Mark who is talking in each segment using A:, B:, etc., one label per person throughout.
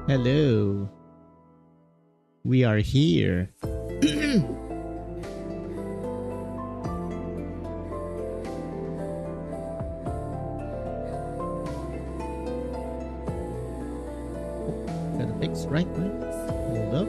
A: Hello. We are here. Gotta fix right. Hold up.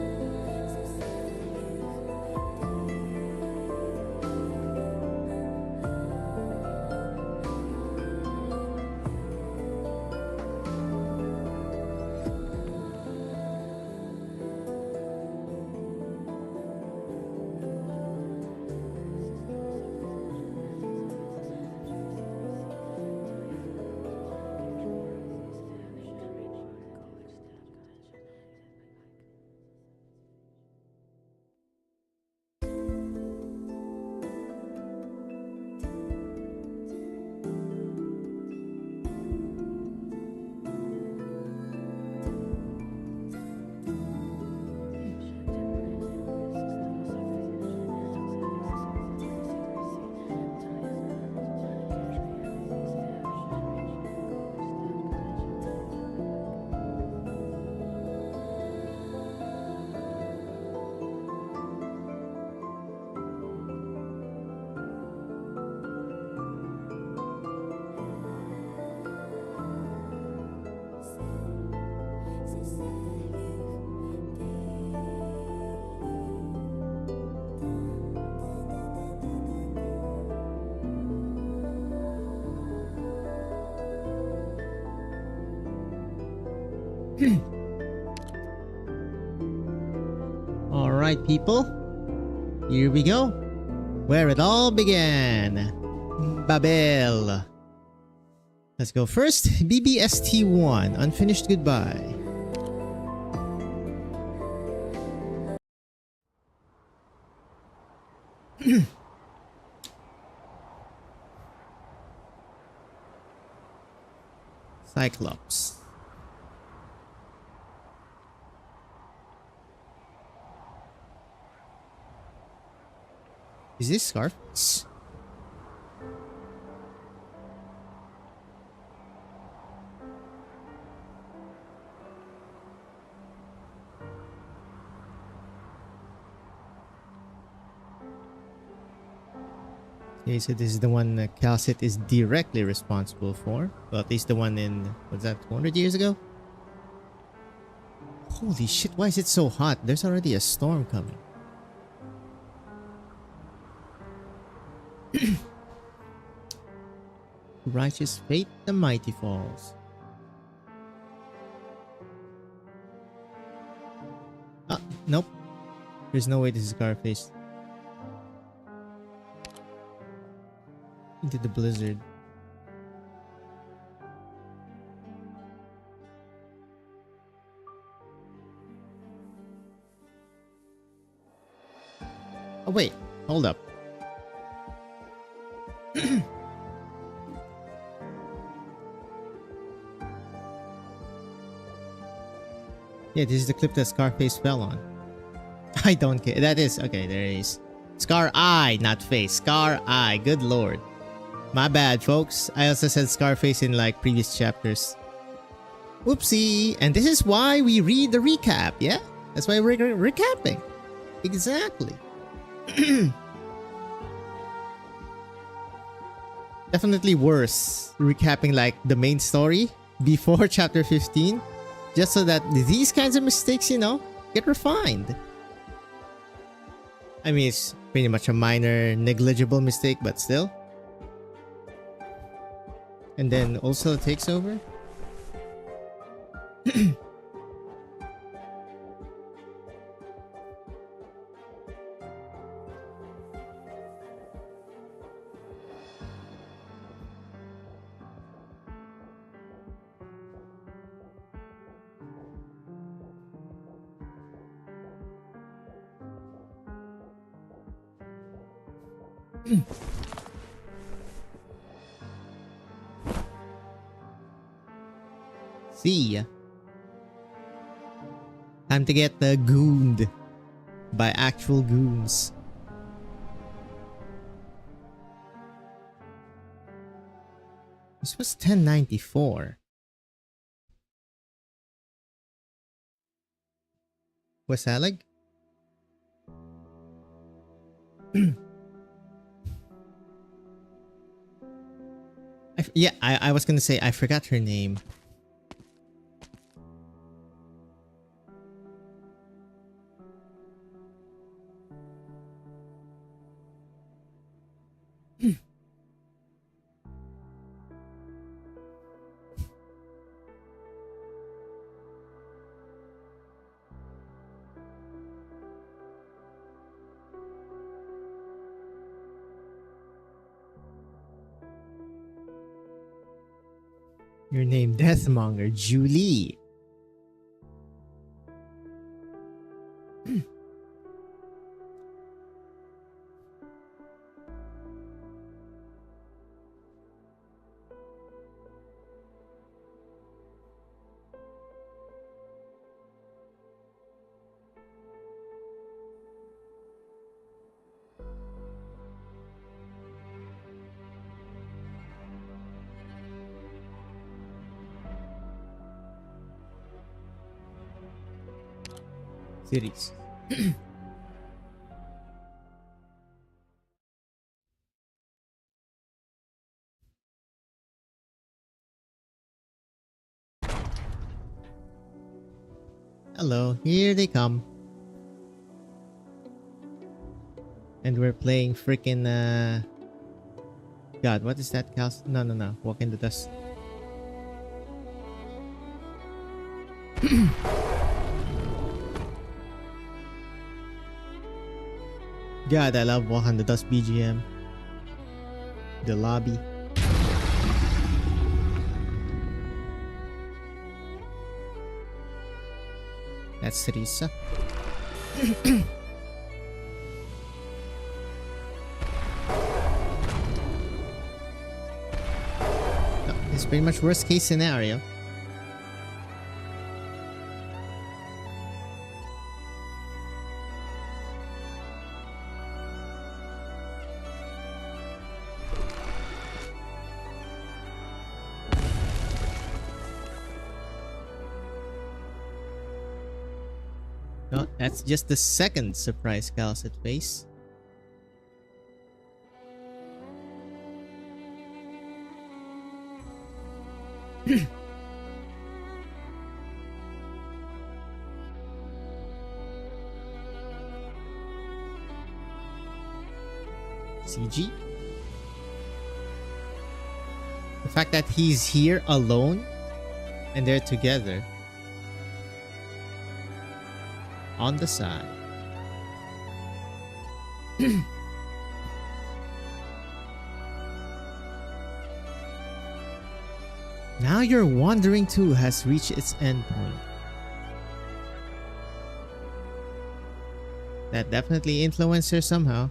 A: Alright, people. Here we go. Where it all began. Babel. Let's go first. BBST1. Unfinished Goodbye. Cyclops. Is this Scarface? Okay, so this is the one that Calcit is directly responsible for. Well, at least the one in, what's that, 200 years ago? Holy shit, why is it so hot? There's already a storm coming. Righteous fate, the mighty falls. Ah, nope. There's no way this is Scarface. Into the blizzard. Oh wait, hold up. Yeah, this is the clip that Scarface fell on. I don't care. That is okay. There it is. Scar Eye, not face. Scar Eye. Good lord. My bad, folks. I also said Scarface in like previous chapters. Oopsie. And this is why we read the recap. Yeah, that's why we're recapping. Exactly. Definitely worse recapping like the main story before chapter 15. Just so that these kinds of mistakes, you know, get refined. I mean, it's pretty much a minor, negligible mistake, but still. And then also takes over. See ya. Time to get gooned by actual goons. This was 1094. Wasalag? Yeah, I was gonna say I forgot her name. Your name, Deathmonger, Julie. Series. Hello, here they come. And we're playing freaking God, what is that house? No. Walk in the dust. God, I love Walk in the Dust BGM. The lobby. That's Teresa. It's pretty much worst case scenario. No, that's just the second surprise Calcet face. CG? The fact that he's here alone and they're together on the side. Now your wandering too has reached its endpoint. That definitely influenced her somehow.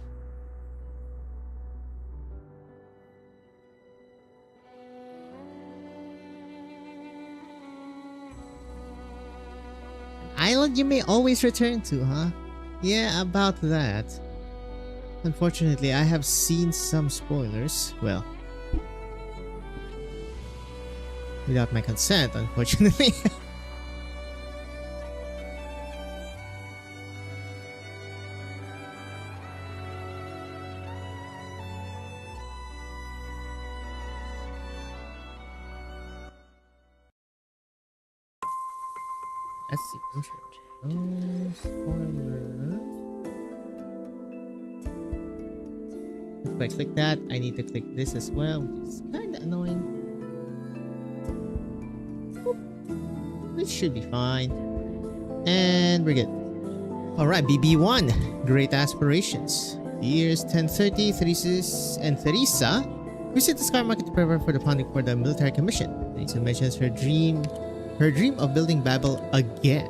A: Island you may always return to, huh? Yeah, about that. Unfortunately, I have seen some spoilers. Well, without my consent, unfortunately. Let's see. No spoilers. If I click that, I need to click this as well, which is kind of annoying. Boop. This should be fine. And we're good. Alright, BB1. Great aspirations. Years 1030, Teresa visit the Scar Market to prepare for the funding for the military commission. Teresa mentions her dream of building Babel again.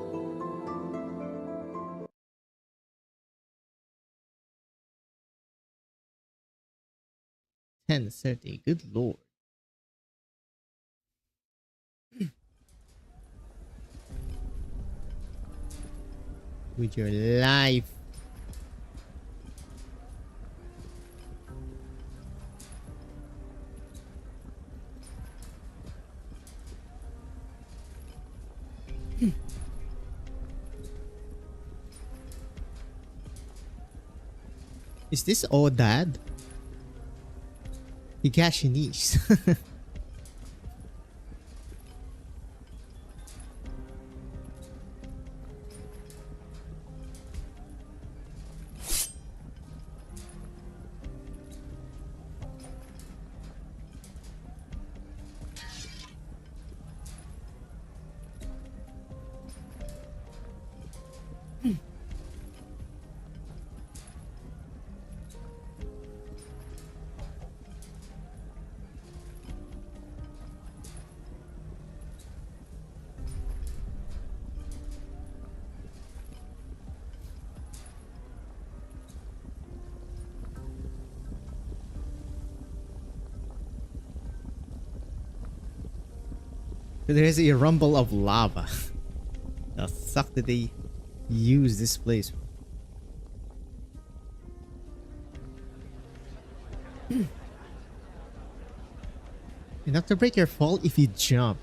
A: $10.30. Good lord. With your life. Is this Odad? Higashinis. There is a rumble of lava. The fuck did they use this place? Enough to break your fall if you jump.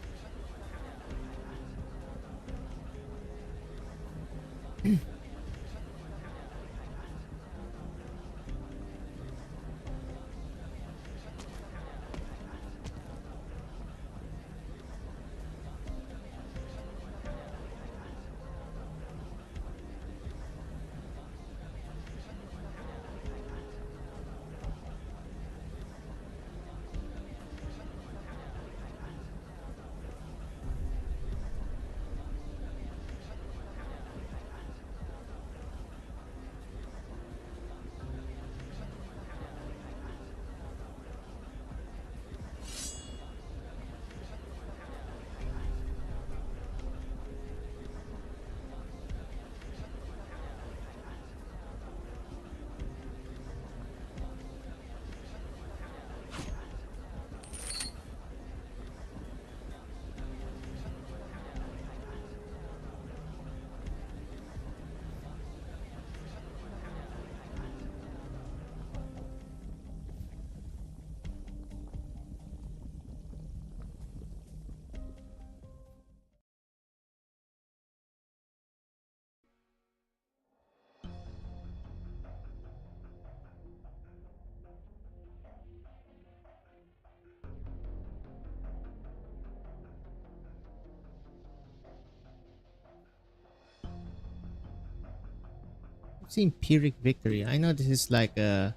A: I've seen Pyrrhic victory. I know this is like a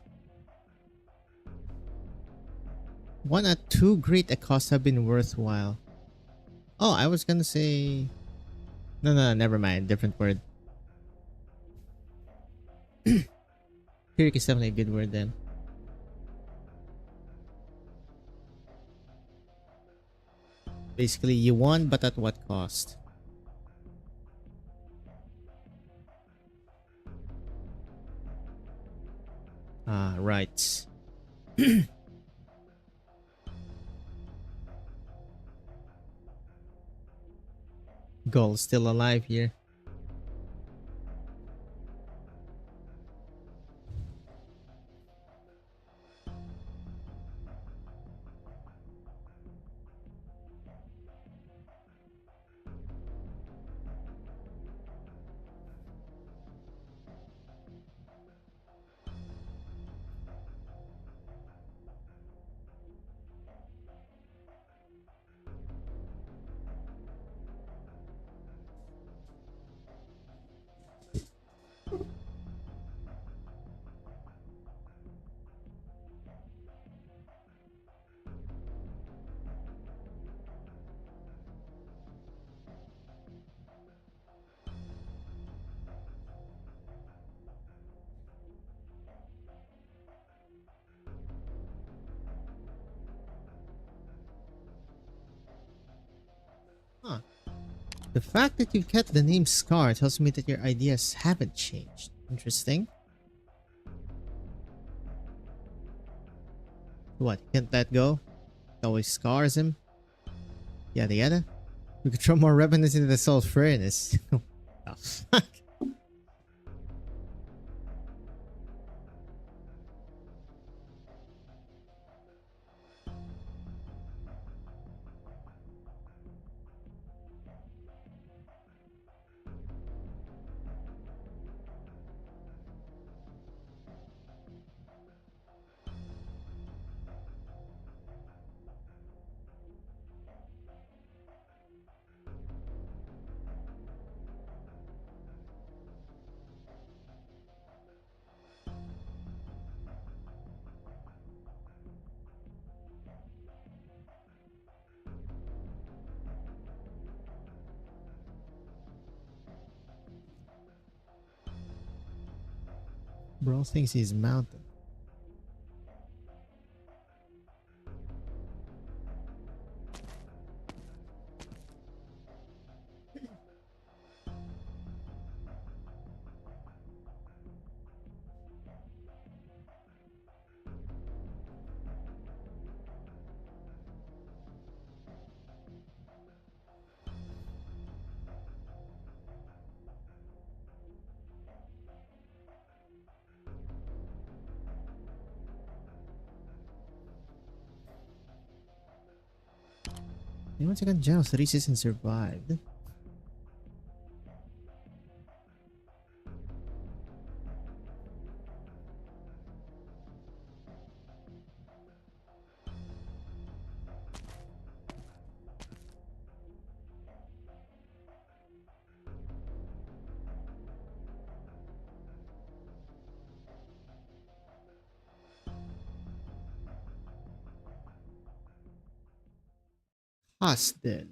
A: one or two great costs have been worthwhile. Oh, I was gonna say no, never mind. Different word. Pyrrhic is definitely a good word then. Basically, you won, but at what cost? Ah, right. Goal still alive here. Huh. The fact that you've kept the name Scar tells me that your ideas haven't changed. Interesting. What? Can't that go? It always scars him. Yada yada. We could throw more revenants into the salt furnace. Oh, fuck. Bro thinks he's mounted. Anyone second jail 3 seasons survived. Hostel.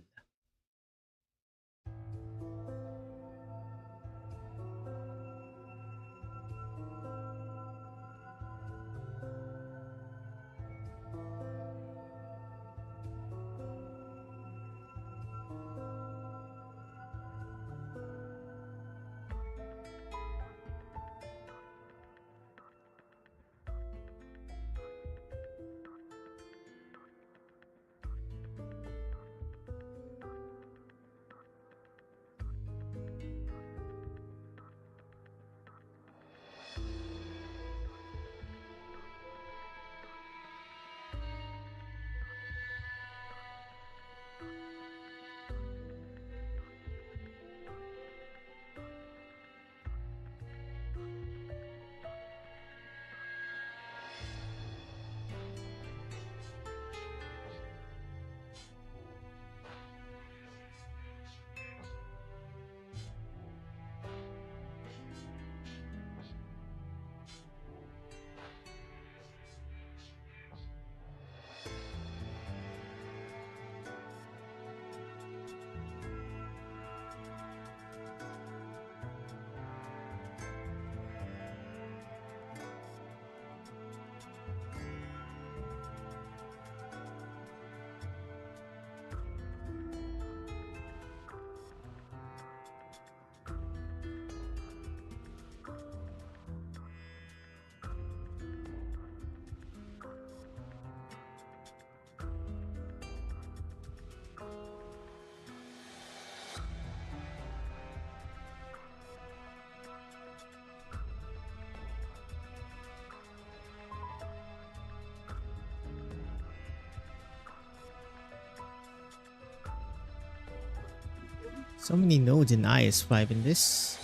A: So many nodes in IS5 in this.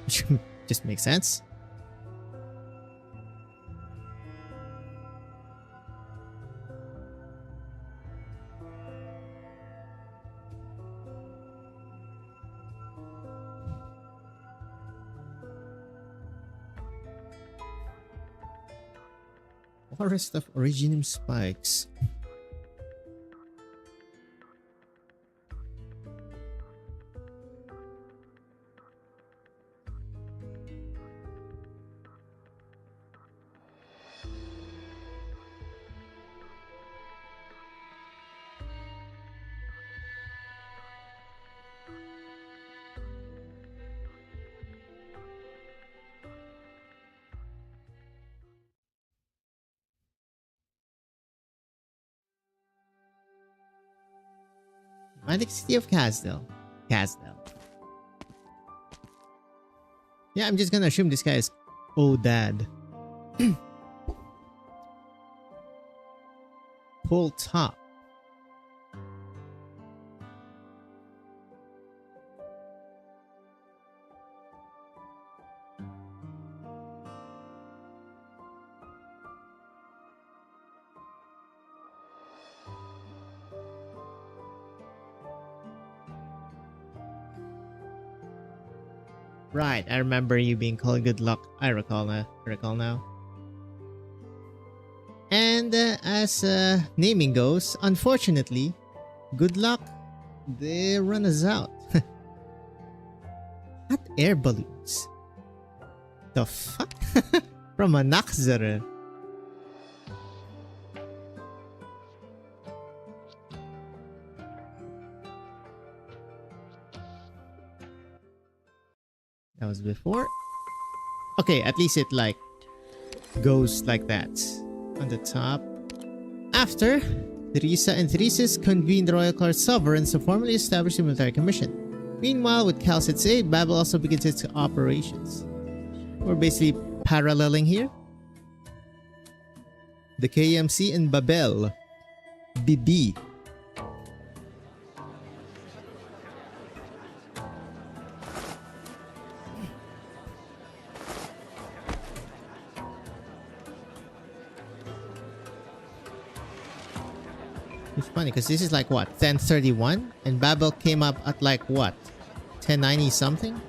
A: Which just makes sense. Forest of Originium Spikes. Magic City of Casdell. Casdell. Yeah, I'm just gonna assume this guy is Odad. Pull top. Right, I remember you being called good luck. I recall now. And as naming goes, unfortunately, good luck, they run us out. Hot air balloons. The fuck? From a Nakzara. That was before. Okay, at least it like goes like that on the top. After, Teresa and Theresis convened the Royal Court sovereigns to formally establish a military commission. Meanwhile, with Chalced's aid, Babel also begins its operations. We're basically paralleling here. The KMC in Babel. BB. It's funny because this is like what, 1031? And Babel came up at like what, 1090 something?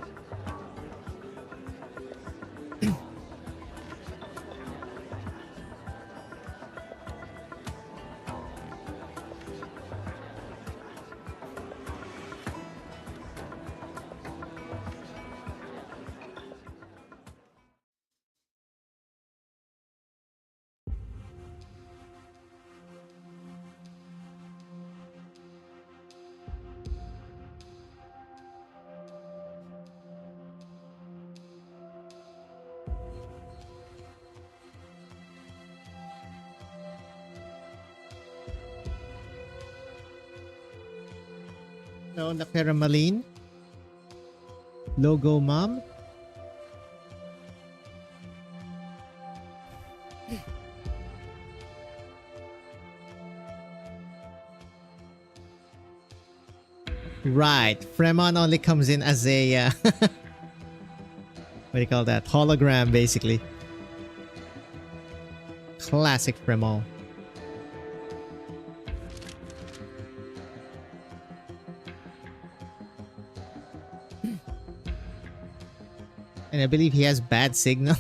A: No, Nakeramaline. Logo Mom. Right. Fremon only comes in as a what do you call that? Hologram, basically. Classic Fremon. And I believe he has bad signal.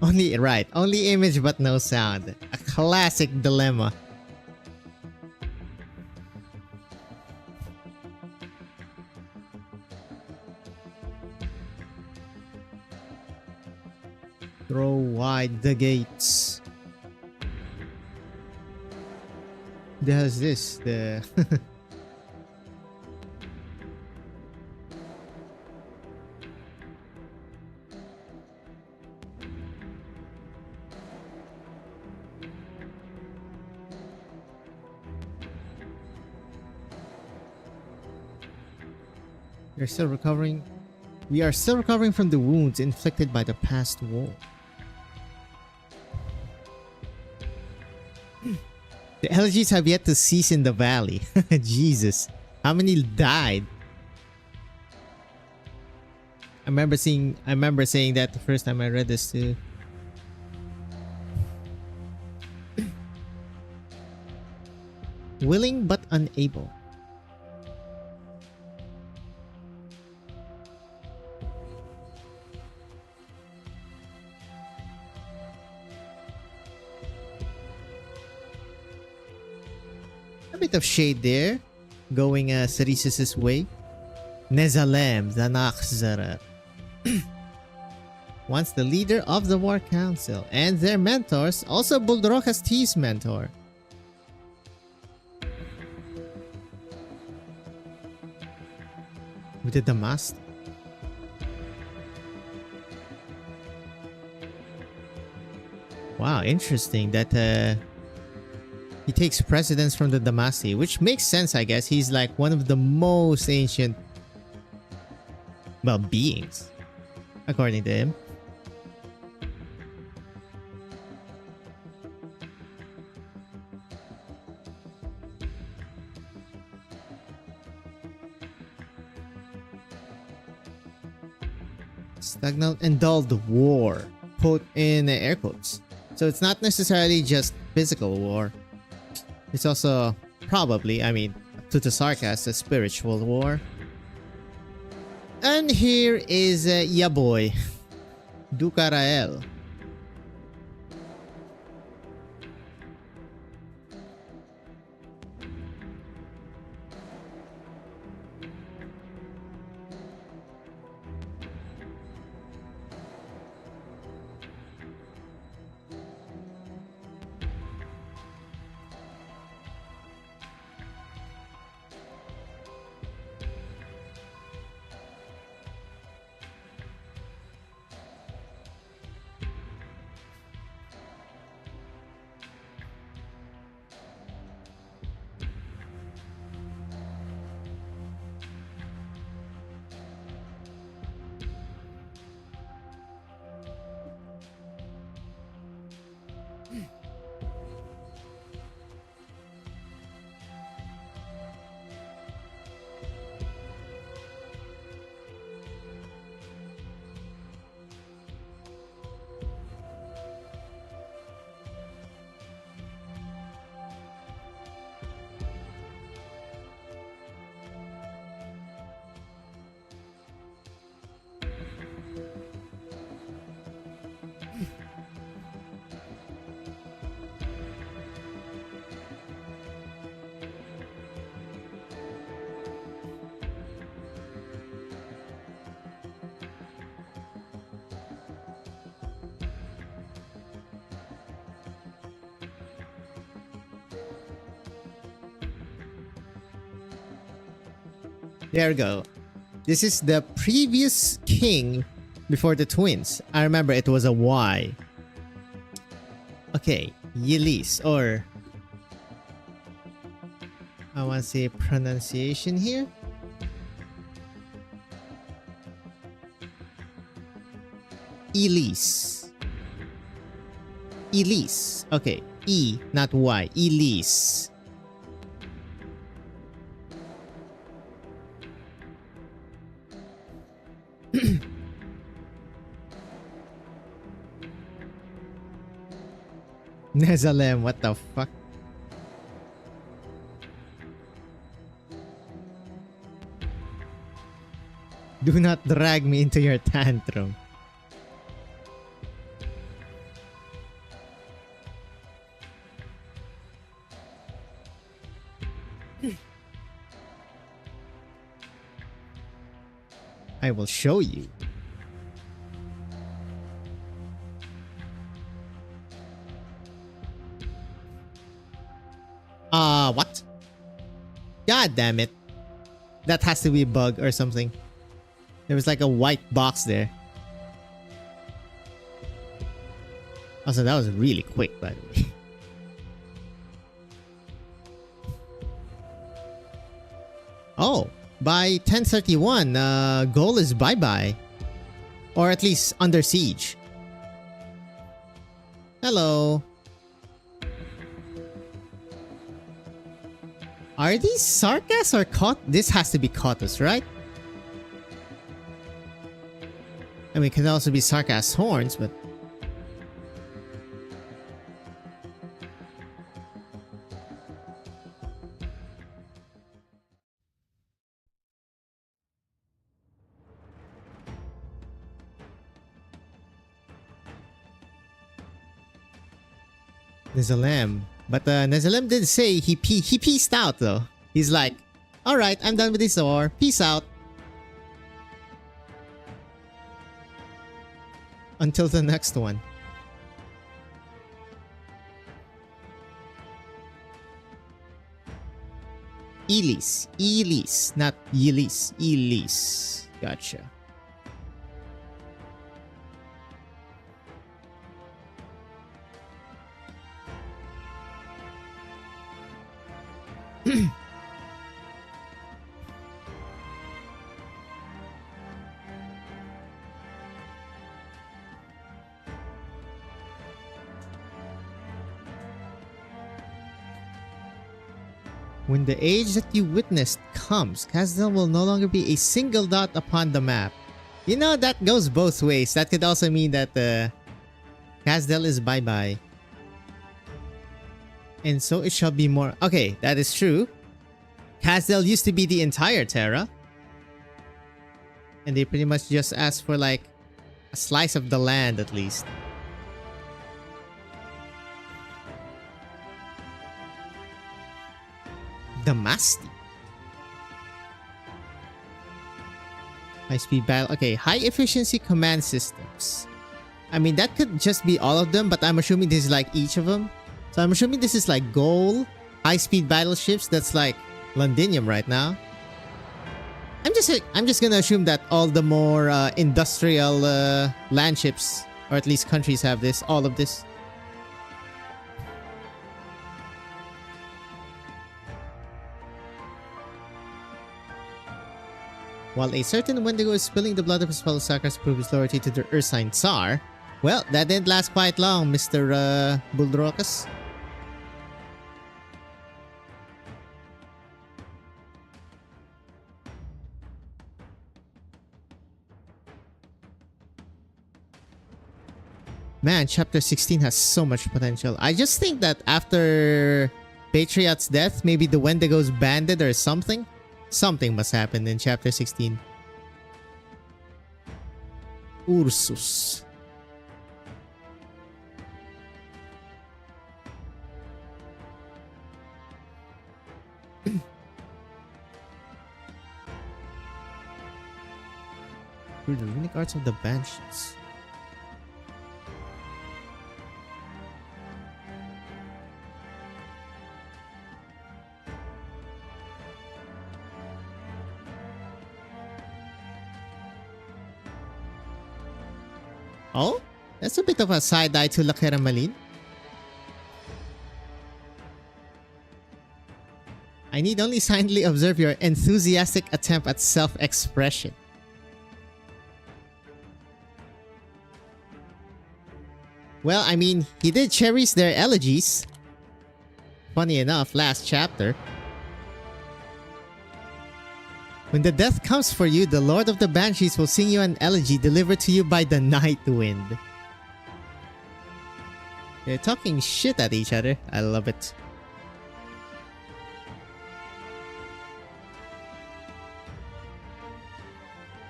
A: Only image but no sound. A classic dilemma. Throw wide the gates. There's this, the We're still recovering. We are still recovering from the wounds inflicted by the past war. The elegies have yet to cease in the valley. Jesus. How many died? I remember saying that the first time I read this too. Willing but unable. A bit of shade there, going Ceresis' way. Nezalem Zanakzara. Once the leader of the War Council and their mentors, also Buldrokas T's mentor. With the Damast. Wow, interesting that he takes precedence from the Damasti, which makes sense, I guess. He's like one of the most ancient, well, beings, according to him. Stagnant and dulled war, put in air quotes. So it's not necessarily just physical war. It's also probably, I mean, to the sarcasm, a spiritual war. And here is ya boy, Dukarael. There we go. This is the previous king before the twins. I remember it was a Y. Okay, Yelis, or I want to say pronunciation here. Elise. Elise. Okay, E, not Y. Elise. Nezalem, what the fuck? Do not drag me into your tantrum. I will show you. What? God damn it. That has to be a bug or something. There was like a white box there. Also, that was really quick, by the way. Oh, by 10:31, goal is bye-bye. Or at least under siege. Hello. Are these Sarkas or This has to be Kotos, right? I mean, it can also be Sarkas horns, but... Nezalem. But Nezalem did say he peaced out though. He's like, alright, I'm done with this war. Peace out. Until the next one. Elise. Elise. Not Yelis. Elise. Gotcha. When the age that you witnessed comes, Kazdel will no longer be a single dot upon the map. You know, that goes both ways. That could also mean that Kazdel is bye-bye. And so it shall be more... Okay, that is true. Kazdel used to be the entire Terra. And they pretty much just asked for like a slice of the land at least. Damasti. High-speed battle. Okay, high-efficiency command systems. I mean, that could just be all of them, but I'm assuming this is like each of them. So I'm assuming this is like Goal, high-speed battleships. That's like Londinium right now. I'm just gonna assume that all the more industrial land ships, or at least countries, have this. All of this. While a certain Wendigo is spilling the blood of his fellow Sakras to prove his loyalty to the Ursine Tsar, well, that didn't last quite long, Mr. Buldrokas. Man, Chapter 16 has so much potential. I just think that after Patriot's death, maybe the Wendigo's banded or something. Something must happen in Chapter 16. Ursus. Through the runic arts of the Banshees. Oh? That's a bit of a side eye to Lakera Malin. I need only silently observe your enthusiastic attempt at self-expression. Well, I mean, he did cherish their elegies. Funny enough, last chapter. When the death comes for you, the Lord of the Banshees will sing you an elegy delivered to you by the night wind. They're talking shit at each other. I love it.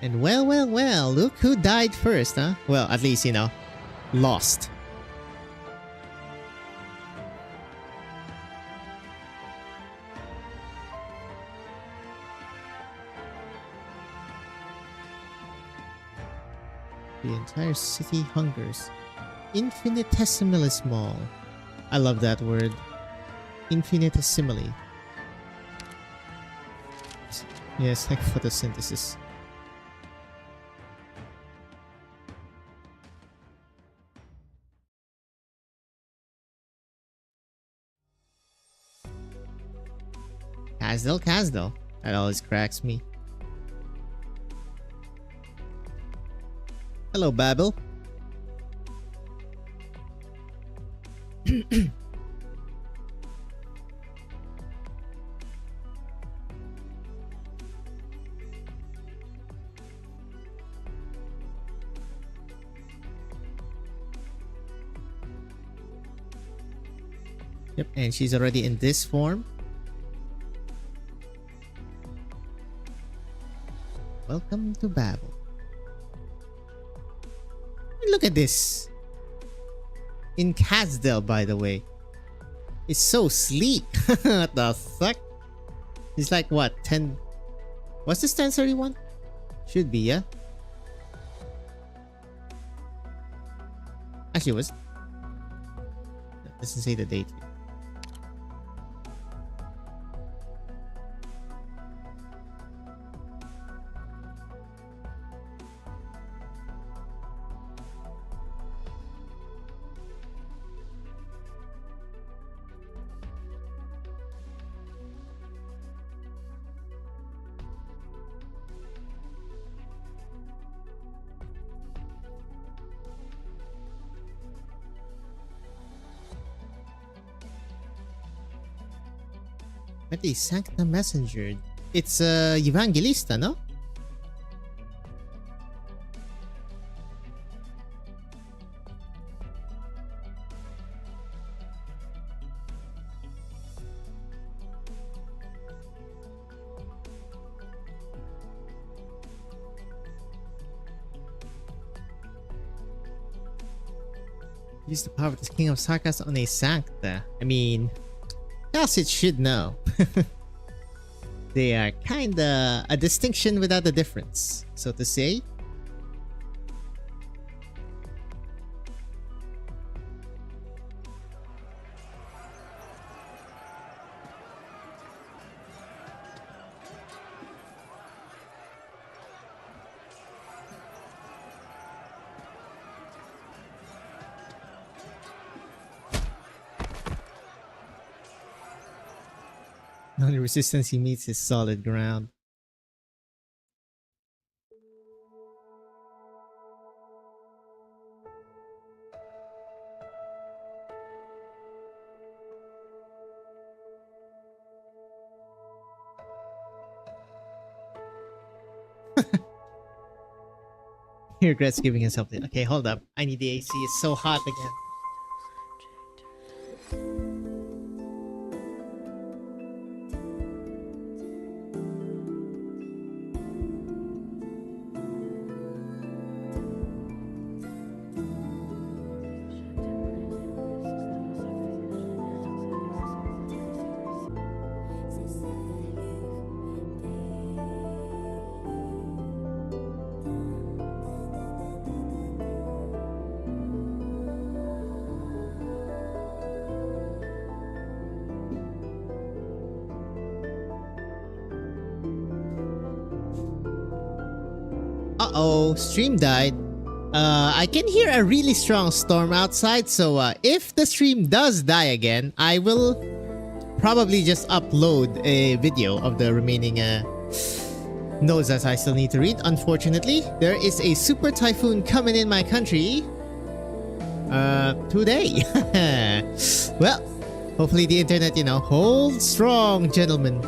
A: And well, look who died first, huh? Well, at least, you know, lost. The entire city hungers. Infinitesimally small. I love that word. Infinitesimally. Yes, like photosynthesis. Casdell. That always cracks me. Hello, Babel. Yep, and she's already in this form. Welcome to Babel. Look at this. In Casdell, by the way. It's so sleek. What the fuck? It's like what? 10... What's this 1031? Should be, yeah? Actually, was... It doesn't say the date here. Pwede, Sancta Messenger. It's Evangelista, no? Use the power of the King of Sarkas on a Sancta. I mean... Else it should know. They are kinda a distinction without a difference, so to say. The only resistance he meets is solid ground. He regrets giving himself the... Okay, hold up. I need the AC. It's so hot again. Uh-oh, stream died. I can hear a really strong storm outside, so if the stream does die again, I will probably just upload a video of the remaining notes that I still need to read. Unfortunately, there is a super typhoon coming in my country today. Well, hopefully the internet, holds strong, gentlemen.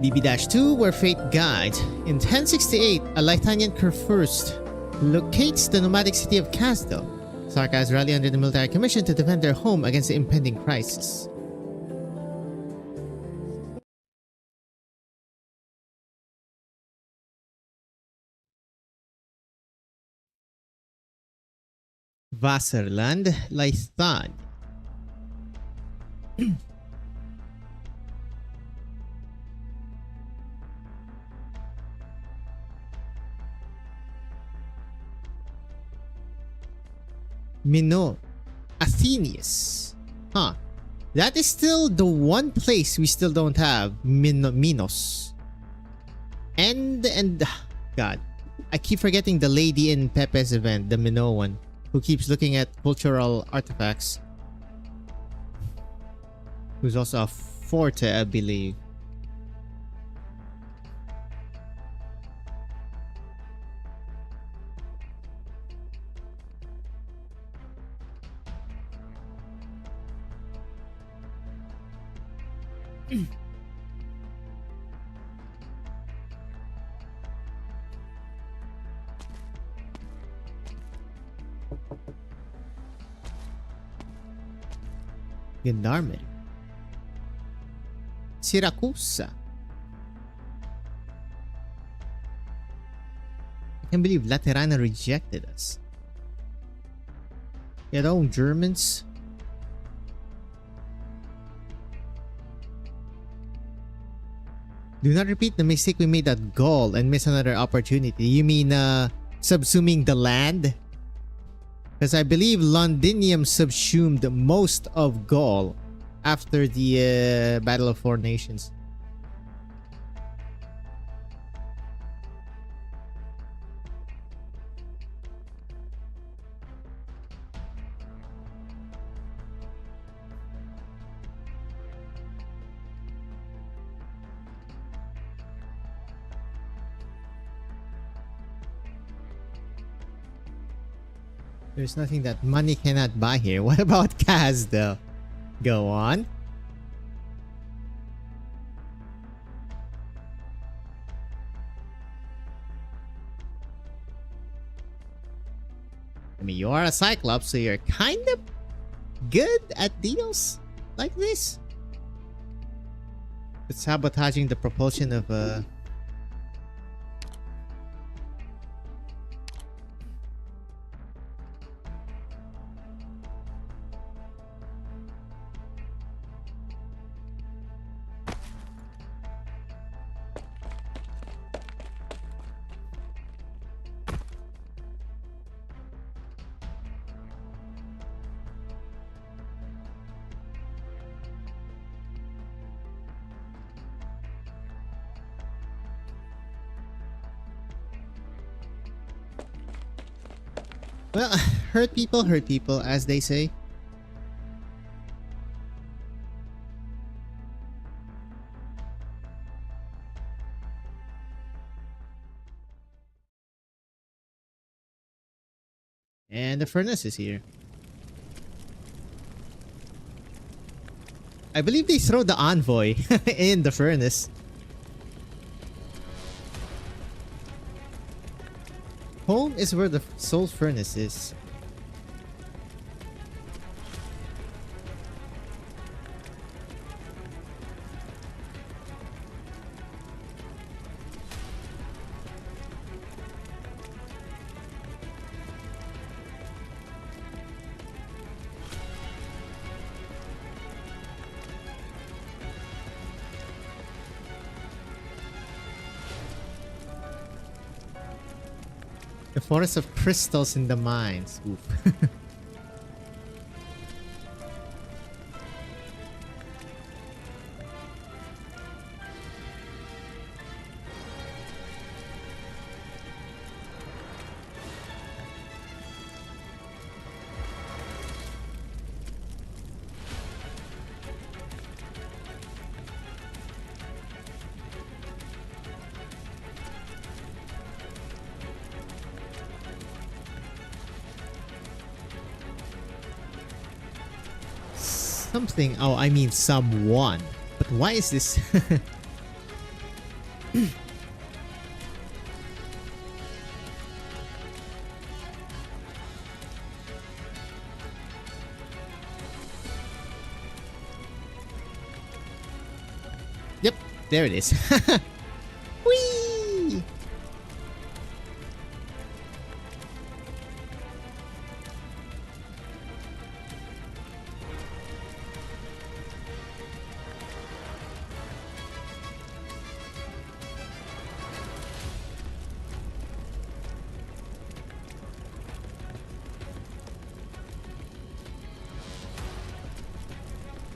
A: BB-2, where fate guides. In 1068, a Lythanian Kurfürst locates the nomadic city of Kasdel. Sarkas rally under the military commission to defend their home against the impending crisis. Wasserland, Lythan. Mino. Athenius. Huh. That is still the one place we still don't have. Minos. And God. I keep forgetting the lady in Pepe's event, the Mino one, who keeps looking at cultural artifacts. Who's also a forte, I believe. Gendarmerie. Siracusa. I can't believe Laterana rejected us. You know, Germans. Do not repeat the mistake we made at Gaul and miss another opportunity. You mean subsuming the land? Because I believe Londinium subsumed most of Gaul after the Battle of Four Nations. There's nothing that money cannot buy here. What about Kaz though? Go on. I mean, you are a Cyclops, so you're kind of good at deals like this. But sabotaging the propulsion of well, hurt people, as they say. And the furnace is here. I believe they throw the envoy in the furnace. Home is where the soul furnace is. The forest of crystals in the mines. Oof. something. Oh, I mean someone. But why is this? Yep, there it is. Whee!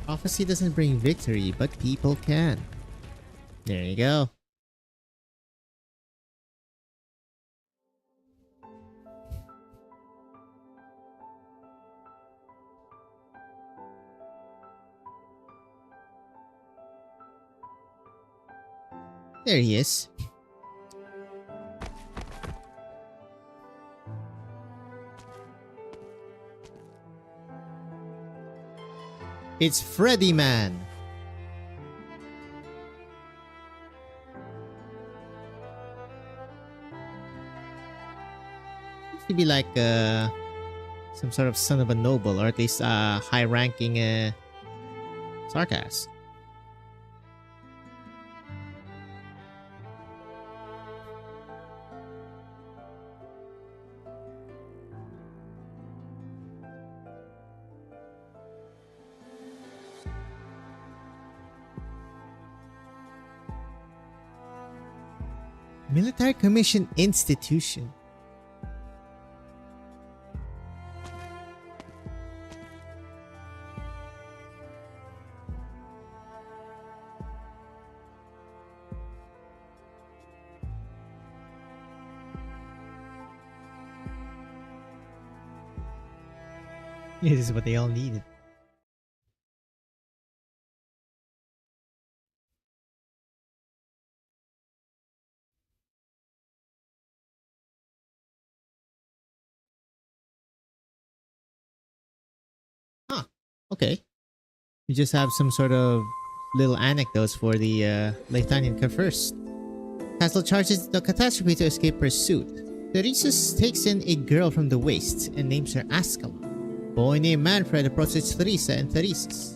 A: Prophecy doesn't bring victory, but people can. There you go. There he is. It's Freddy Man. Seems to be like some sort of son of a noble, or at least a high-ranking sarcasm. Military Commission Institution. This is what they all needed. Huh. Okay. We just have some sort of little anecdotes for the Latanian first. Castle charges the catastrophe to escape pursuit. Theresus takes in a girl from the wastes and names her Ascalon. Boy named Manfred approaches Theresa and Theresus.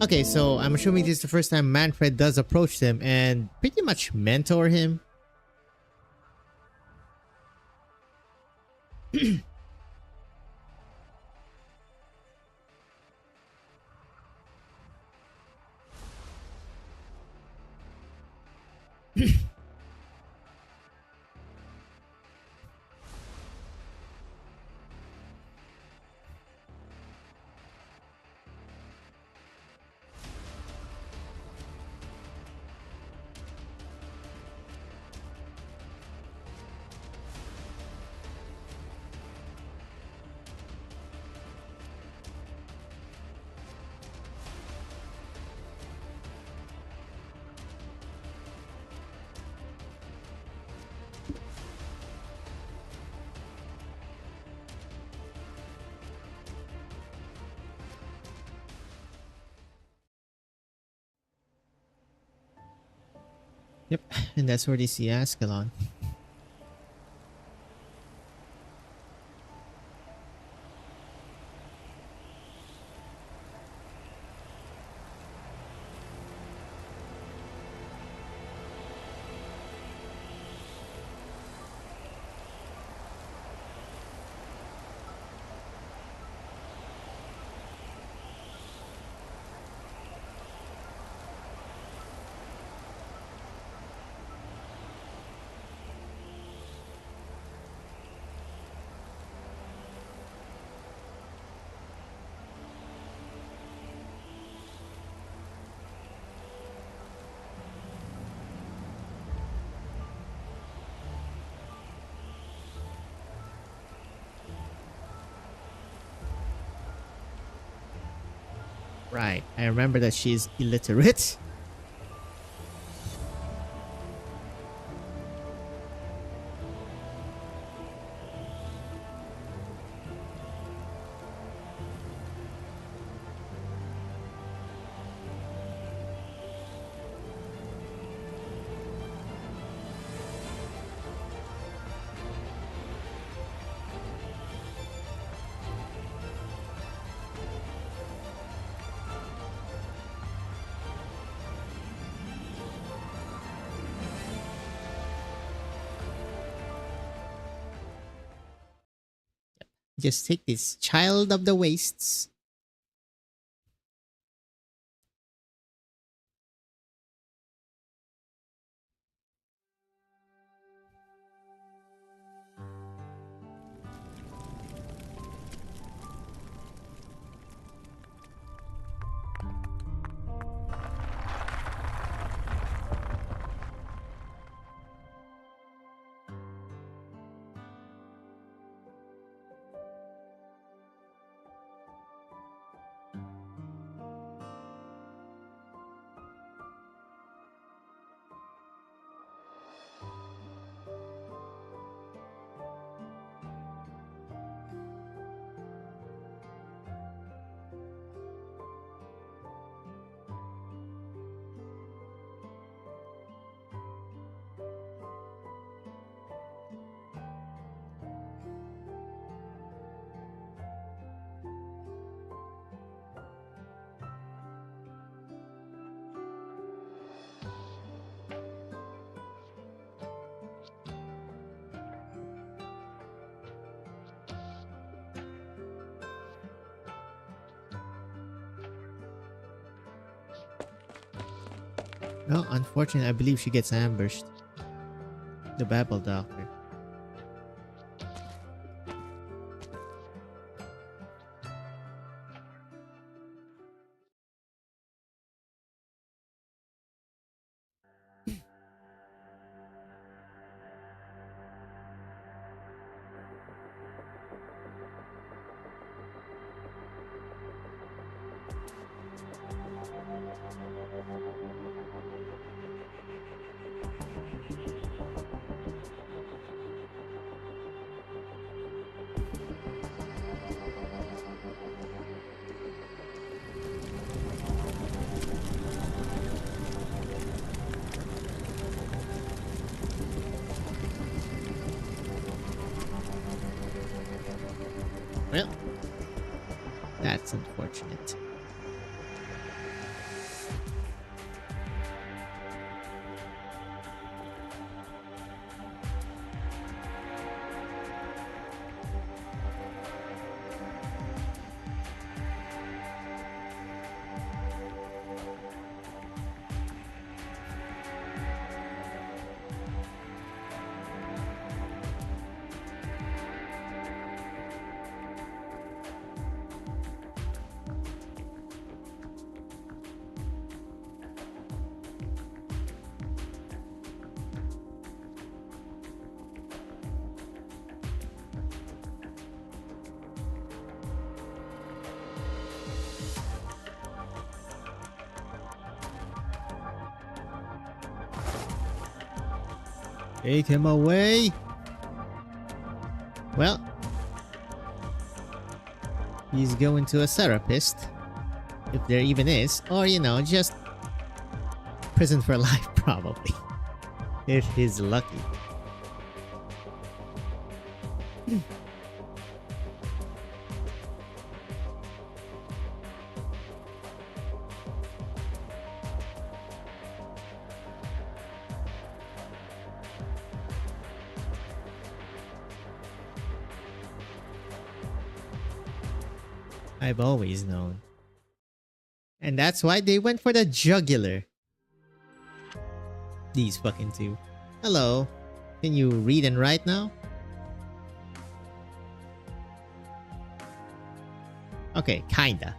A: Okay, so I'm assuming this is the first time Manfred does approach them and pretty much mentor him. Yep, and that's where they see Ascalon. Right, I remember that she's illiterate. Just take this child of the wastes. Well, unfortunately, I believe she gets ambushed. The Babel Doctor. Well, that's unfortunate. Take him away. Well, he's going to a therapist, if there even is, or just prison for life, probably, if he's lucky. I've always known. And that's why they went for the jugular. These fucking two. Hello. Can you read and write now? Okay, kinda.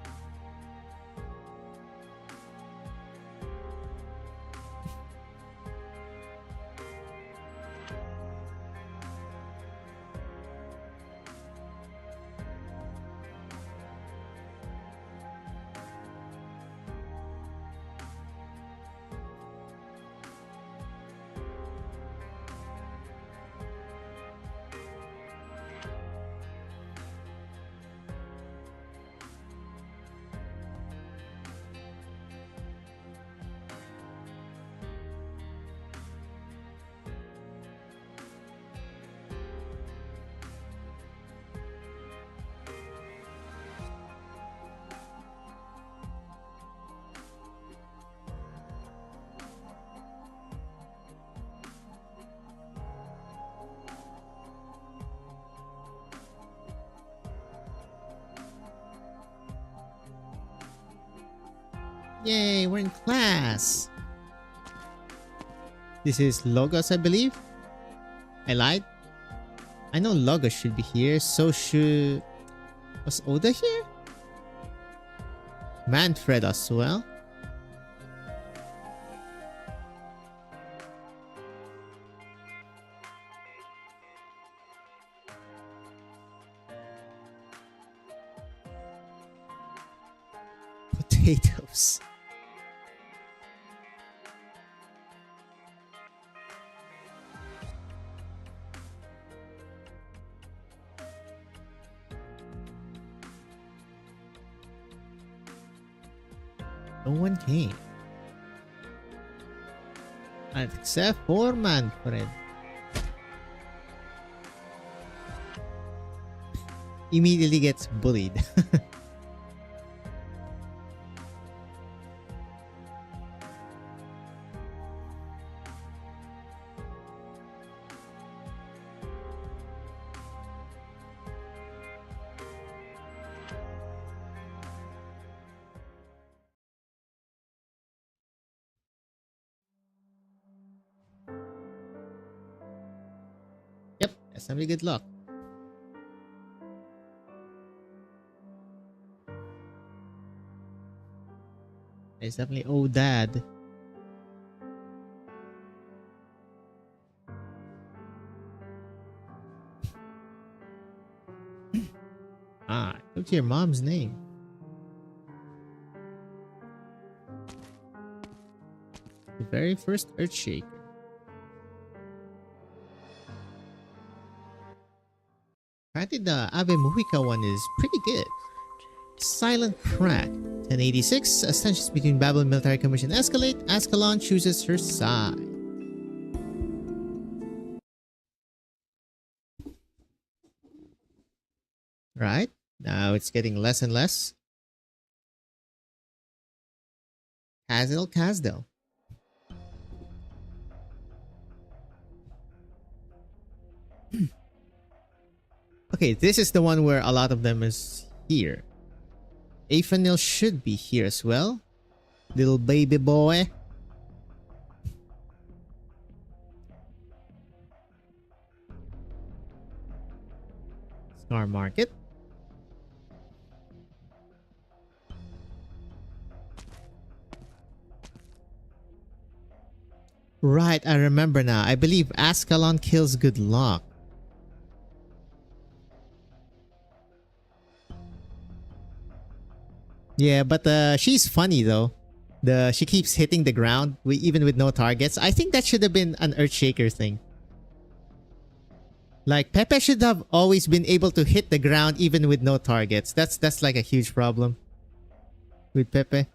A: Yay, we're in class. This is Logos, I believe. I lied. I know Logos should be here, so should... Was Oda here? Manfred as well. Potatoes. No one came. Except for Manfred. Immediately gets bullied. Yep, assembly good luck. It's definitely oh dad. Ah, look to your mom's name. The very first Earthshaker. Apparently the Ave Mujica one is pretty good. Silent Crack. 1086. As tensions between Babel and military commission escalate, Ascalon chooses her side. Right? Now it's getting less and less. Casdell. Okay, this is the one where a lot of them is here. Aphanil should be here as well. Little baby boy. Star Market. Right, I remember now. I believe Ascalon kills Good Luck. Yeah, but she's funny though. She keeps hitting the ground even with no targets. I think that should have been an Earthshaker thing. Like Pepe should have always been able to hit the ground even with no targets. That's like a huge problem with Pepe.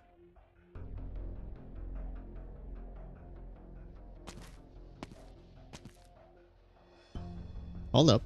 A: Hold up.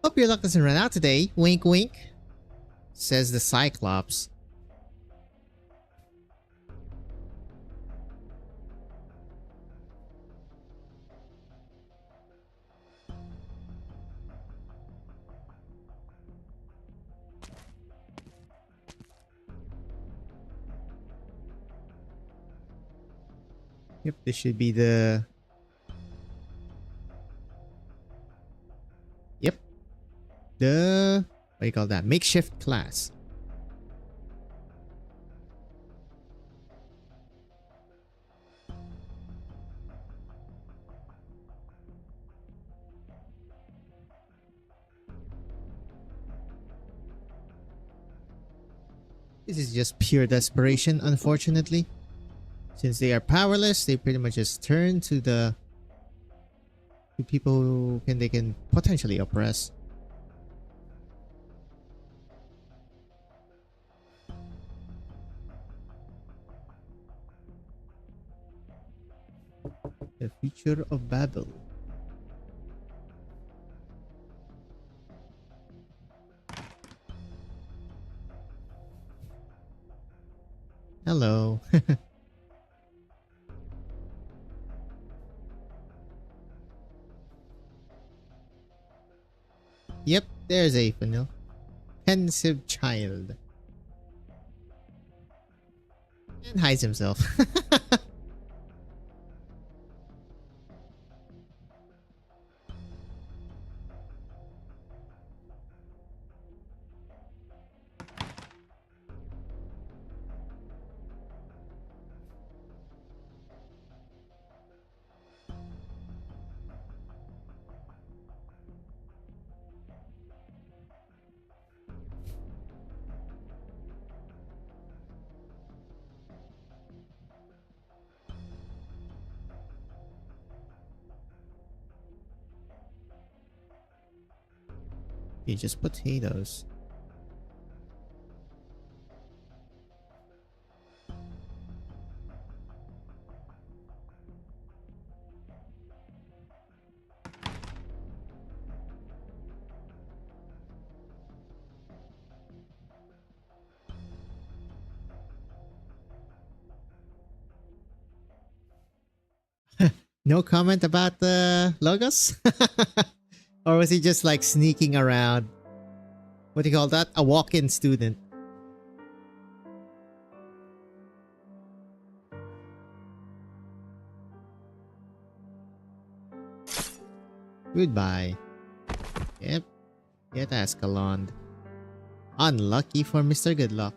A: Hope your luck doesn't run out today. Wink wink. Says the Cyclops. Yep, this should be the... Yep. The... What do you call that? Makeshift class. This is just pure desperation, unfortunately. Since they are powerless, they pretty much just turn to the people who they can potentially oppress. The future of Babel. Hello. Yep, there's Aphanil. Pensive child. And hides himself. You just potatoes. No comment about the logos? Or was he just like sneaking around? What do you call that? A walk-in student. Goodbye. Yep. Get Ascalon. Unlucky for Mr. Goodluck.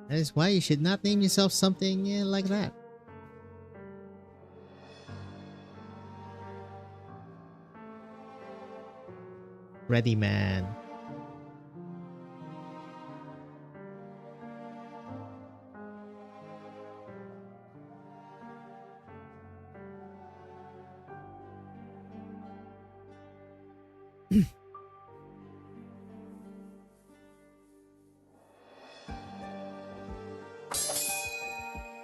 A: That is why you should not name yourself something like that. Ready man.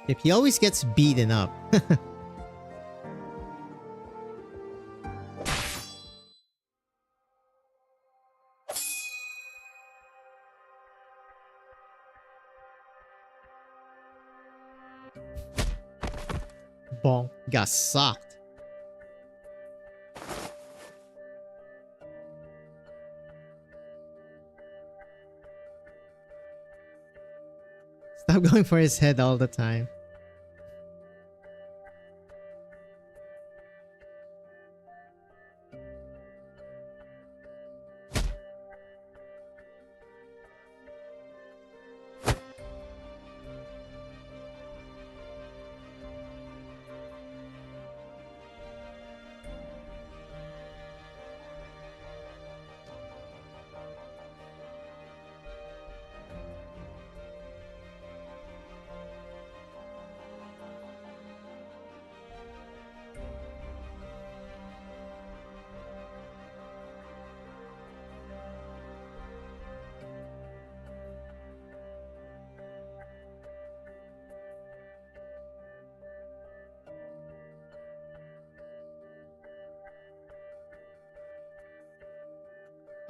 A: If he always gets beaten up. Bonk. Got socked. Stop going for his head all the time.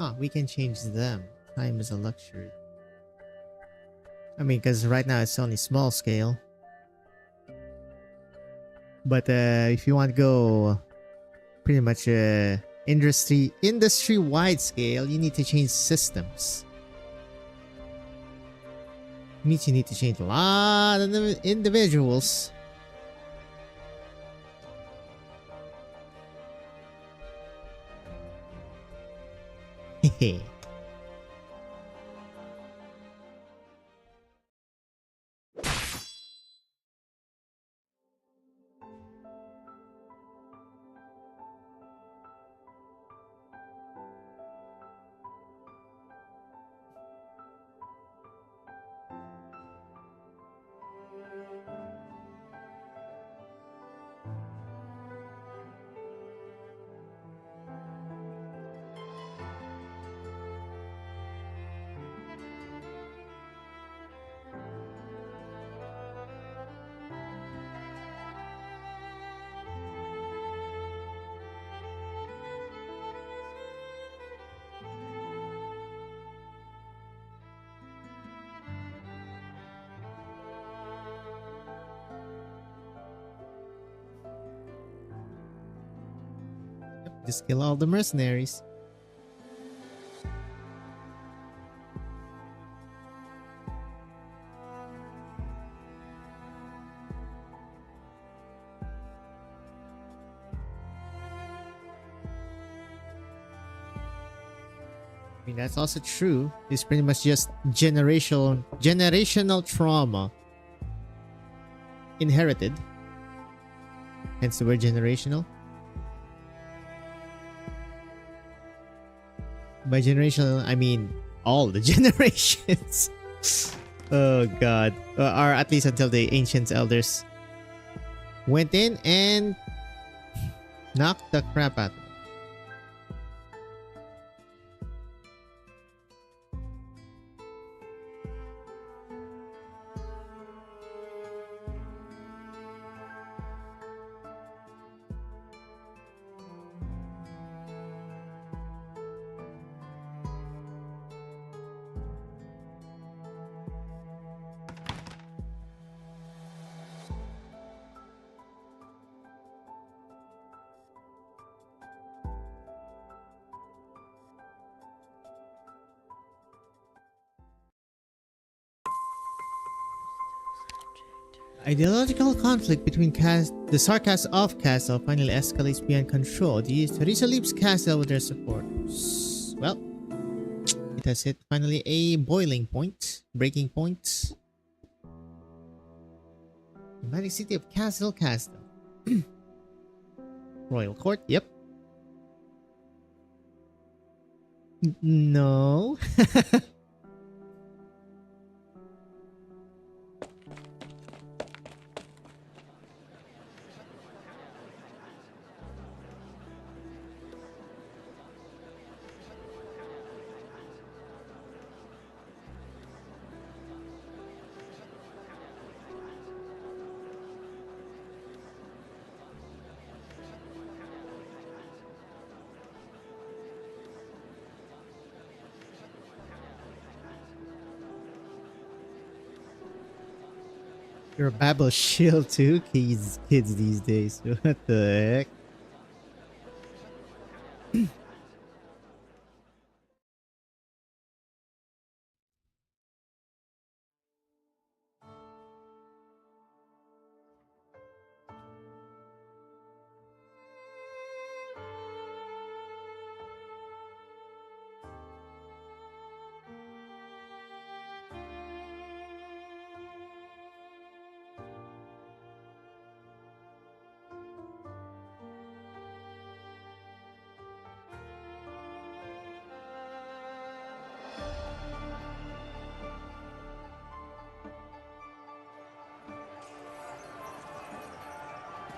A: Ah, we can change them. Time is a luxury. I mean, because right now it's only small scale. But if you want to go pretty much industry-wide scale, you need to change systems. Means you need to change a lot of individuals. Hehe. Just kill all the mercenaries. I mean, that's also true. It's pretty much just generational trauma inherited. Hence the word generational. By generational, I mean all the generations. Oh god. Or at least until the ancient elders went in and knocked the crap out of them. Ideological conflict between the Sarkas of Castle finally escalates beyond control. Teresa leaves Castle with their supporters. Well, it has hit finally a boiling point, breaking point. The magic city of Castle. Royal Court, yep. No. You're a Babel shield too, kids these days. What the heck?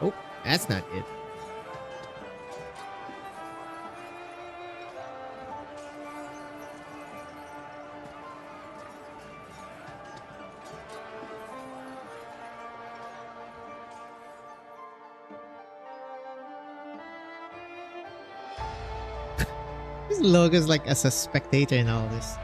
A: Oh, that's not it. This logo's like as a spectator in all this.